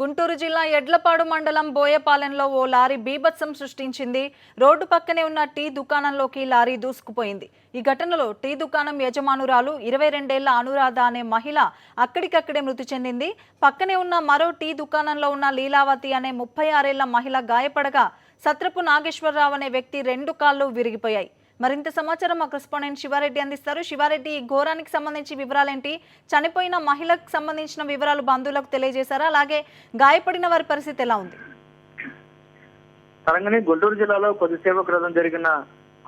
గుంటూరు జిల్లా ఎడ్లపాడు మండలం బోయపాలెంలో ఓ లారీ బీభత్సం సృష్టించింది. రోడ్డు పక్కనే ఉన్న టీ దుకాణంలోకి లారీ దూసుకుపోయింది. ఈ ఘటనలో టీ దుకాణం యజమానురాలు 22 ఏళ్ల అనురాధ అనే మహిళ అక్కడికక్కడే మృతి చెందింది. పక్కనే ఉన్న మరో టీ దుకాణంలో ఉన్న లీలావతి అనే 36 ఏళ్ల మహిళ గాయపడగా సత్రపు నాగేశ్వరరావు అనే వ్యక్తి 2 కాళ్ళు విరిగిపోయాయి. మరింత సమాచారం మా కరెస్పాండెంట్ శివారెడ్డి అందిస్తారు. శివారెడ్డి, ఈ ఘోరానికి సంబంధించి వివరాలేంటి? చనిపోయిన మహిళకు సంబంధించిన వివరాలు బంధువులకు తెలియజేశారా? అలాగే గాయపడిన వారి పరిస్థితి ఎలా ఉంది? తెలంగాణ గుంటూరు జిల్లాలో కొద్దిసేపు క్రితం జరిగిన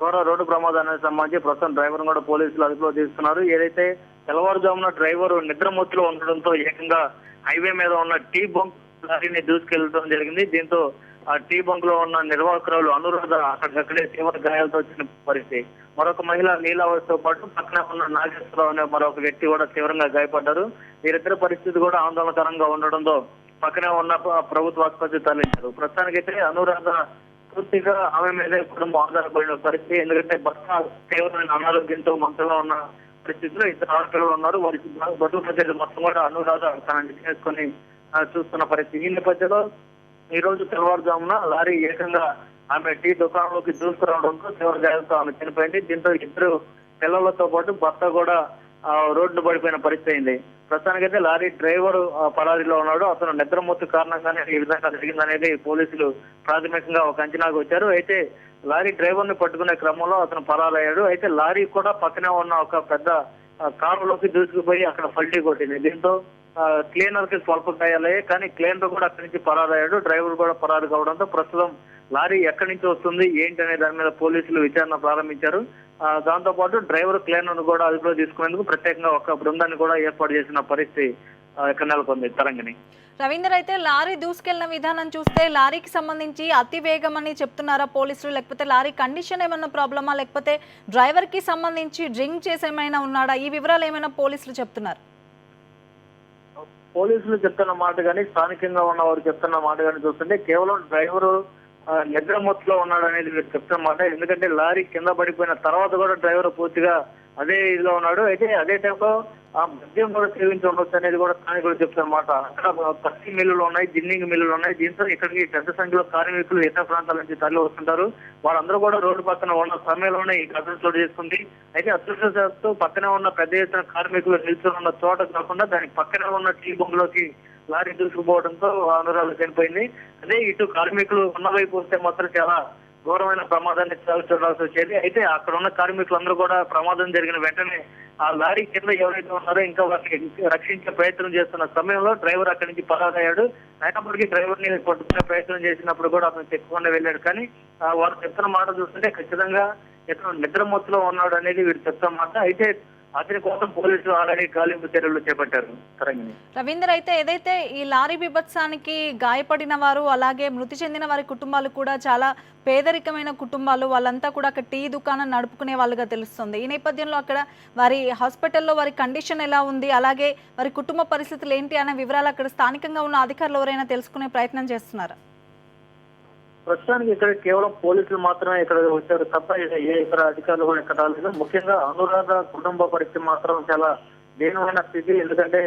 ఘోర రోడ్డు ప్రమాదానికి సంబంధించి ప్రస్తుతం డ్రైవర్ కూడా పోలీసులు అదుపులో తీసుకున్నారు. ఏదైతే తెల్లవారుజామున డ్రైవర్ నిద్రమత్తులో ఉండడంతో ఏకంగా హైవే మీద ఉన్న టీ బంక్ లారీని దూసుకెళ్లడం జరిగింది. దీంతో ఆ టీ బంక్ లో ఉన్న నిర్వాహకురాలు అనురాధ అక్కడికక్కడే తీవ్ర గాయాలతో వచ్చిన పరిస్థితి. మరొక మహిళ లీలావతితో పాటు పక్కన ఉన్న నాగేశ్వరరావు అనే మరొక వ్యక్తి కూడా తీవ్రంగా గాయపడ్డారు. వీరిద్దరి పరిస్థితి కూడా ఆందోళనకరంగా ఉండడంతో పక్కనే ఉన్న ప్రభుత్వ ఆసుపత్రి తరలించారు. ప్రస్తుతానికైతే అనురాధ పూర్తిగా ఆమె మీదే కుటుంబం ఆధారపడిన పరిస్థితి. ఎందుకంటే భర్త తీవ్రమైన అనారోగ్యంతో మంటలో ఉన్న పరిస్థితిలో ఇద్దరు ఆడపిల్లలు ఉన్నారు. వారికి బతుకు ప్రజలు మొత్తం కూడా అనురాధ తనని చేసుకొని చూస్తున్న పరిస్థితి. ఈ నేపథ్యంలో ఈ రోజు తెల్లవారుజామున లారీ ఏకంగా ఆమె టీ దుకాణంలోకి దూసుకురావడంతో తీవ్ర గాయాలతో ఆమె చనిపోయింది. దీంతో ఇద్దరు పిల్లలతో పాటు భర్త కూడా రోడ్డు పడిపోయిన పరిస్థితి అయింది. ప్రస్తుతానికైతే లారీ డ్రైవర్ పరారీలో ఉన్నాడు. అతను నిద్రమత్తు కారణంగానే ఈ విధంగా జరిగిందనేది పోలీసులు ప్రాథమికంగా ఒక అంచనాకు వచ్చారు. అయితే లారీ డ్రైవర్ ని పట్టుకునే క్రమంలో అతను పరారయ్యాడు. అయితే లారీ కూడా పక్కనే ఉన్న ఒక పెద్ద కారులోకి దూసుకుపోయి అక్కడ పల్టీ కొట్టింది. దీంతో క్లీనర్ కి స్వల్ప గాయాలయ్యాయి. కానీ క్లీనర్ కూడా అక్కడి నుంచి పరారయ్యాడు. డ్రైవర్ కూడా పరారు కావడంతో ప్రస్తుతం లారీ ఎక్కడి నుంచి వస్తుంది ఏంటి అనే దాని మీద పోలీసులు విచారణ ప్రారంభించారు. దాంతో పాటు డ్రైవర్ క్లీనర్ కూడా అదుపులో తీసుకునేందుకు ప్రత్యేకంగా ఒక బృందాన్ని కూడా ఏర్పాటు చేసిన పరిస్థితి ఇక్కడ నెలకొంది. తరంగిణి, రవీందర్, అయితే లారీ దూసుకెళ్లిన విధానం చూస్తే లారీకి సంబంధించి అతి వేగం అని చెప్తున్నారా పోలీసులు? లేకపోతే లారీ కండిషన్ ఏమైనా ప్రాబ్లమా? లేకపోతే డ్రైవర్ కి సంబంధించి డ్రింక్ చేసి ఏమైనా ఉన్నాడా? ఈ వివరాలు ఏమైనా పోలీసులు చెప్తున్నారు? పోలీసులు చెప్తున్న మాట కానీ స్థానికంగా ఉన్న వారు చెప్తున్న మాట కానీ చూస్తుంటే కేవలం డ్రైవరు నిద్రమత్తులో ఉన్నాడు అనేది వీరు చెప్తున్న మాట. ఎందుకంటే లారీ కింద పడిపోయిన తర్వాత కూడా డ్రైవర్ పూర్తిగా అదే ఇదిలో ఉన్నాడు. అయితే అదే టైంలో ఆ మద్యం కూడా సేవించి ఉండొచ్చు అనేది కూడా స్థానికులు చెప్తున్నమాట. అక్కడ పత్తి మిల్లులు ఉన్నాయి, జిన్నింగ్ మిల్లులు ఉన్నాయి. దీంతో ఇక్కడికి పెద్ద సంఖ్యలో కార్మికులు ఇతర ప్రాంతాల నుంచి తరలి వస్తుంటారు. వాళ్ళందరూ కూడా రోడ్డు పక్కన ఉన్న సమయంలోనే ఈ ఘటన చోటు చేసుకుంది. అయితే అదృష్టవశాత్తు పక్కనే ఉన్న పెద్ద ఎత్తున కార్మికులు నిల్చొని ఉన్న చోట కాకుండా దానికి పక్కనే ఉన్న టీ బంక్లోకి లారీ దూసుకుపోవడంతో అనురాధ చనిపోయింది. అదే ఇటు కార్మికులు ఉన్న వైపు వస్తే మాత్రం చాలా ఘోరమైన ప్రమాదాన్ని చూడాల్సి వచ్చేది. అయితే అక్కడ ఉన్న కార్మికులందరూ కూడా ప్రమాదం జరిగిన వెంటనే ఆ లారీ కింద ఎవరైతే ఉన్నారో ఇంకా వారిని రక్షించే ప్రయత్నం చేస్తున్న సమయంలో డ్రైవర్ అక్కడి నుంచి పరారయ్యాడు. అయినప్పటికీ డ్రైవర్ ని పట్టుకునే ప్రయత్నం చేసినప్పుడు కూడా అతను చెక్కకుండా వెళ్ళాడు. కానీ వారు చెప్తున్న మాట చూస్తుంటే ఖచ్చితంగా ఇతను నిద్రమత్తులో ఉన్నాడు అనేది వీరు చెప్తున్న మాట. అయితే అతని కోసం పోలీసులు ఆల్రెడీ గాలింపు చర్యలు చేపట్టారు. రవీందర్, అయితే ఏదైతే ఈ లారీ బిభత్సానికి గాయపడిన వారు అలాగే మృతి చెందిన వారి కుటుంబాలు కూడా చాలా పేదరికమైన కుటుంబాలు, వాళ్ళంతా కూడా అక్కడ టీ దుకాణం నడుపుకునే వాళ్ళుగా తెలుస్తుంది. ఈ నేపథ్యంలో అక్కడ వారి హాస్పిటల్లో వారి కండిషన్ ఎలా ఉంది, అలాగే వారి కుటుంబ పరిస్థితులు ఏంటి అనే వివరాలు అక్కడ స్థానికంగా ఉన్న అధికారులు ఎవరైనా తెలుసుకునే ప్రయత్నం చేస్తున్నారా? ప్రస్తుతానికి ఇక్కడ కేవలం పోలీసులు మాత్రమే ఇక్కడ వచ్చారు తప్ప ఏ ఇతర అధికారులు కూడా ఇక్కడ రాలేదు. ముఖ్యంగా అనురాధ కుటుంబ పరిస్థితి మాత్రం చాలా దీనమైన స్థితి. ఎందుకంటే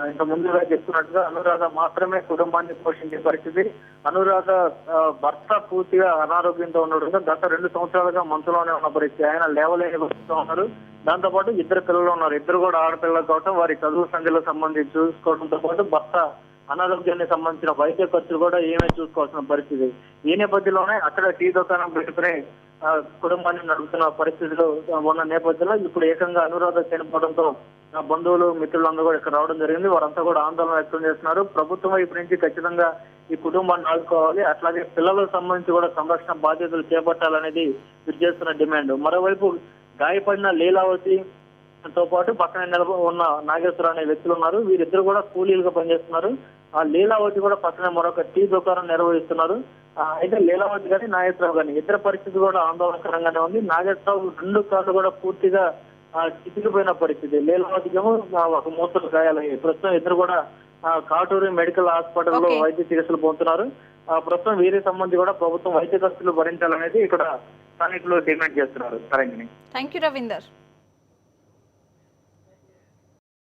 ఇంత ముందుగా చెప్తున్నట్టుగా అనురాధ మాత్రమే కుటుంబాన్ని పోషించే పరిస్థితి. అనురాధ భర్త పూర్తిగా అనారోగ్యంతో ఉండడంతో గత 2 సంవత్సరాలుగా మంచులోనే ఉన్న పరిస్థితి. ఆయన లేవలేని పరిస్థితిలో ఉన్నారు. దాంతో పాటు ఇద్దరు పిల్లలు ఉన్నారు. ఇద్దరు కూడా ఆడపిల్లలు కావటం వారి చదువు సంఖ్యలకు సంబంధించి చూసుకోవడంతో పాటు భర్త అనారోగ్యానికి సంబంధించిన వైద్య ఖర్చులు కూడా ఏమీ చూసుకోవాల్సిన పరిస్థితి. ఈ నేపథ్యంలోనే అక్కడ టీ దుకాణం పెట్టుకునే కుటుంబాన్ని నడుపుతున్న పరిస్థితులు ఉన్న నేపథ్యంలో ఇప్పుడు ఏకంగా అనురాధ చనిపోవడంతో బంధువులు మిత్రులందరూ కూడా ఇక్కడ రావడం జరిగింది. వారంతా కూడా ఆందోళన వ్యక్తం చేస్తున్నారు. ప్రభుత్వం వైపు నుంచి ఖచ్చితంగా ఈ కుటుంబాన్ని ఆదుకోవాలి, అట్లాగే పిల్లలకు సంబంధించి కూడా సంరక్షణ బాధ్యతలు చేపట్టాలనేది వీరు చేస్తున్న డిమాండ్. మరోవైపు గాయపడిన లీలావతి తో పాటు పక్కన ఉన్న నాగేశ్వర అనే వ్యక్తులు ఉన్నారు. వీరిద్దరు కూడా కూలీలుగా పనిచేస్తున్నారు. ఆ లీలావతి కూడా పక్కన మరొక టీ దుకాణం నిర్వహిస్తున్నారు. అయితే లీలావతి గాని నాగేశ్వరరావు గాని ఇద్దరు పరిస్థితి కూడా ఆందోళనకరంగానే ఉంది. నాగేశ్వరరావు 2 కాళ్ళు కూడా పూర్తిగా చితికిపోయిన పరిస్థితి. లీలావతికి ఏమో ఒక మూతలు గాయాలయ్యాయి. ప్రస్తుతం ఇద్దరు కూడా కాటూరు మెడికల్ హాస్పిటల్లో వైద్య చికిత్సలు పొందుతున్నారు. ప్రస్తుతం వీరికి సంబంధించి కూడా ప్రభుత్వం వైద్య ఖర్చులు భరించాలనేది ఇక్కడ స్థానికులు డిమాండ్ చేస్తున్నారు. Thank you Ravinder.